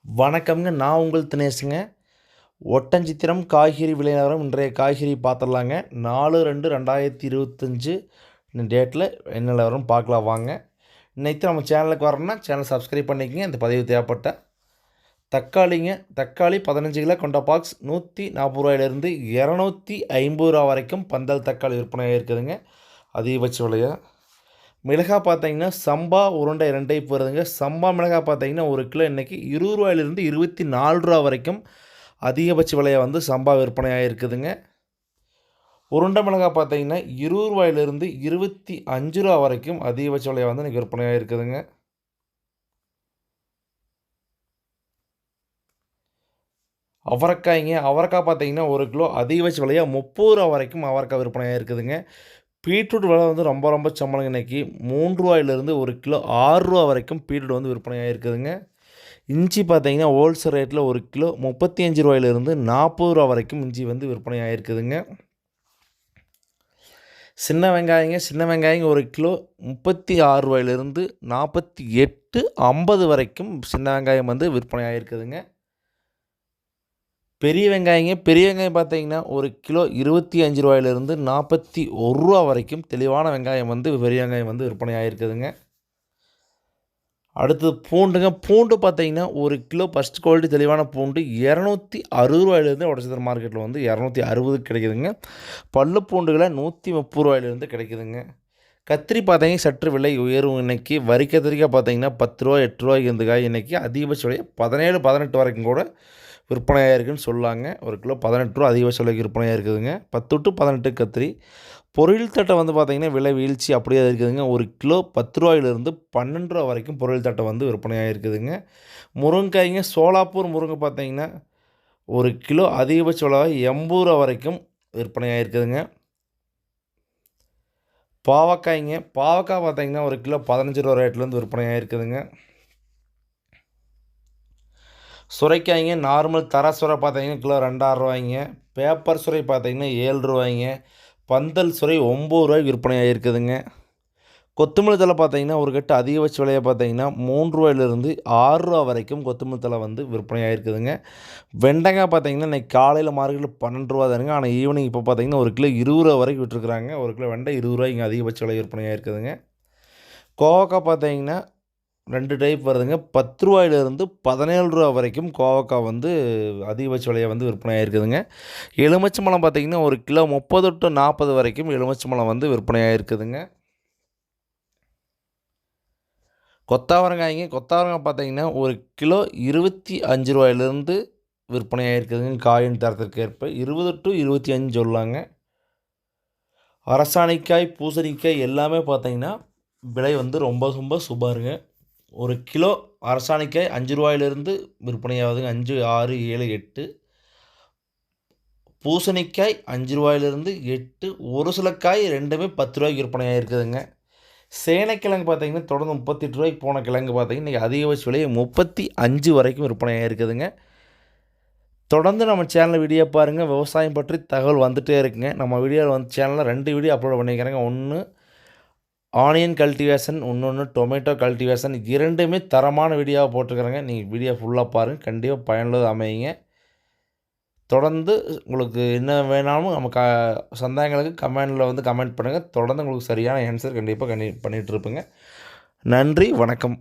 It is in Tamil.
வணக்கம்ங்க. நான் உங்கள் தினேஷுங்க. ஒட்டன்சித்திரம் காய்கறி விலை நிலவரம். இன்றைய காய்கறி பார்த்துடலாங்க. 4/2/2025 இந்த டேட்டில் என்ன நிலவரம் பார்க்கலாம் வாங்க. இன்னைக்கு நம்ம சேனலுக்கு வரணும்னா சேனல் சப்ஸ்கிரைப் பண்ணிக்கங்க. இந்த பதிவு தேவைப்பட்ட தக்காளி 15 கிலோ கொண்ட பாக்ஸ் ₹140 ₹250 வரைக்கும் பந்தல் தக்காளி விற்பனையாக இருக்குதுங்க. அதிகபட்ச விலையா மிளகாய் பார்த்தீங்கன்னா சம்பா உருண்டை 2 டைப் வருதுங்க. சம்பா மிளகாய் பார்த்தீங்கன்னா 1 கிலோ இன்றைக்கி ₹20 ₹24 வரைக்கும் அதிகபட்ச விலையை வந்து சம்பா விற்பனையாக இருக்குதுங்க. உருண்டை மிளகாய் பார்த்தீங்கன்னா ₹20 ₹25 வரைக்கும் அதிகபட்ச விலையை வந்து இன்றைக்கி விற்பனையாக இருக்குதுங்க. அவரைக்காய் பார்த்தீங்கன்னா 1 கிலோ அதிகபட்ச விலையாக ₹30 வரைக்கும் அவரைக்காய் விற்பனையாக இருக்குதுங்க. பீட்ரூட் விலை வந்து ரொம்ப சம்பளங்க. இன்றைக்கி ₹3 1 கிலோ ₹6 வரைக்கும் பீட்ரூட் வந்து விற்பனையாக இருக்குதுங்க. இஞ்சி பார்த்தீங்கன்னா ஹோல்சேல் ரேட்டில் 1 கிலோ ₹35 ₹40 வரைக்கும் இஞ்சி வந்து விற்பனையாக இருக்குதுங்க. சின்ன வெங்காயம் 1 கிலோ ₹36 48.50 வரைக்கும் சின்ன வெங்காயம் வந்து விற்பனையாக இருக்குதுங்க. பெரிய வெங்காயம் பார்த்தீங்கன்னா 1 கிலோ ₹25 41 வரைக்கும் தெளிவான வெங்காயம் வந்து பெரிய வெங்காயம் வந்து விற்பனையாக இருக்குதுங்க. அடுத்தது பூண்டு பார்த்தீங்கன்னா 1 கிலோ ஃபஸ்ட் குவாலிட்டி தெளிவான பூண்டு ₹260 ஒடச்சத்தர் மார்க்கெட்டில் வந்து 260 கிடைக்குதுங்க. பல்லு பூண்டுகளை ₹130 கிடைக்குதுங்க. கத்திரி பார்த்தீங்கன்னா சற்று விலை உயரும். இன்றைக்கி வரி கத்திரிக்காய் பார்த்தீங்கன்னா ₹10 ₹8 இந்த காய் இன்றைக்கி அதிகபட்ச விலை 17 18 வரைக்கும் கூட விற்பனையாக இருக்குதுன்னு சொல்லாங்க. 1 கிலோ ₹18 அதிகபட்ச விலைக்கு விற்பனையாக இருக்குதுங்க. 10 to 18 கத்திரி. பொரியல் தட்டை வந்து பார்த்திங்கன்னா விலை வீழ்ச்சி அப்படியே இருக்குதுங்க. 1 கிலோ ₹10 ₹12 வரைக்கும் பொரியல் தட்டை வந்து விற்பனையாக இருக்குதுங்க. சோலாப்பூர் முருங்கை பார்த்தீங்கன்னா 1 கிலோ அதிகபட்ச விலை ₹80 வரைக்கும் விற்பனையாக இருக்குதுங்க. பாவக்காய் பார்த்தீங்கன்னா 1 கிலோ ₹15 ரேட்லேருந்து விற்பனையாக இருக்குதுங்க. சுரைக்காய்ங்க நார்மல் தர சுரை பார்த்தீங்கன்னா கிலோ ₹2.6. பேப்பர் சுரை பார்த்தீங்கன்னா ₹7. பந்தல் சுரை ₹9 விற்பனையாக இருக்குதுங்க. கொத்தமல்லி தழை பார்த்தீங்கன்னா ஒரு கட்டு அதிகபட்ச விலையை பார்த்தீங்கன்னா ₹3 6 வரைக்கும் கொத்தமல்லி தழை வந்து விற்பனையாக இருக்குதுங்க. வெண்டைக்காய் பார்த்தீங்கன்னா இன்றைக்கி காலையில் மார்க்கெட்டில் ₹12 தானுங்க. ஆனால் ஈவினிங் இப்போ பார்த்தீங்கன்னா 1 கிலோ ₹20 வரைக்கும் விட்டுருக்குறாங்க. 1 கிலோ வெண்டை ₹20 இங்கே அதிகபட்ச விலை விற்பனையாக இருக்குதுங்க. கோவக்காய் பார்த்தீங்கன்னா 2 டைப் வருதுங்க. ₹10 ₹17 வரைக்கும் கோவக்காய் வந்து அதிகபட்ச விலையை வந்து விற்பனையாக இருக்குதுங்க. எலுமிச்சம்பழம் பார்த்திங்கன்னா 1 கிலோ 30 to 40 வரைக்கும் எலுமிச்சம்பழம் வந்து விற்பனையாக இருக்குதுங்க. கொத்தவரங்காய் பார்த்தீங்கன்னா 1 கிலோ ₹25 விற்பனையாக இருக்குதுங்க. காயின் தரத்திற்கு ஏற்ப 20 to 25 சொல்லாங்க. அரசாணிக்காய் பூசணிக்காய் எல்லாமே பார்த்தீங்கன்னா விலை வந்து ரொம்ப சூப்பருங்க. 1 கிலோ அரசாணிக்காய் ₹5 விற்பனையாகுதுங்க. 5 6 7 8. பூசணிக்காய் ₹5 8. ஒரு சில காய் ரெண்டுமே ₹10 விற்பனையாக இருக்குதுங்க. சேனைக்கிழங்கு பார்த்தீங்கன்னா தொடர்ந்து ₹38 போன கிழங்கு பார்த்தீங்கன்னா இன்றைக்கி அதிகபட்ச விலை 35 வரைக்கும் விற்பனையாக இருக்குதுங்க. தொடர்ந்து நம்ம சேனலில் வீடியோ பாருங்கள். விவசாயம் பற்றி தகவல் வந்துகிட்டே இருக்குங்க. நம்ம வீடியோவில் வந்து சேனலில் 2 வீடியோ அப்லோட் பண்ணிக்கிறேங்க. ஒன்று ஆனியன் கல்டிவேஷன், இன்னொன்று டொமேட்டோ கல்டிவேஷன். 2மே தரமான வீடியோவாக போட்டுக்கிறேங்க. நீங்கள் வீடியோ ஃபுல்லாக பாருங்கள். கண்டிப்பாக பயனுள்ளதாக அமையுங்க. தொடர்ந்து உங்களுக்கு என்ன வேணாலும் நம்ம சந்தேகங்களுக்கு கமெண்டில் வந்து கமெண்ட் பண்ணுங்கள். தொடர்ந்து உங்களுக்கு சரியான ஆன்சர் கண்டிப்பாக பண்ணிகிட்ருப்பேங்க. நன்றி, வணக்கம்.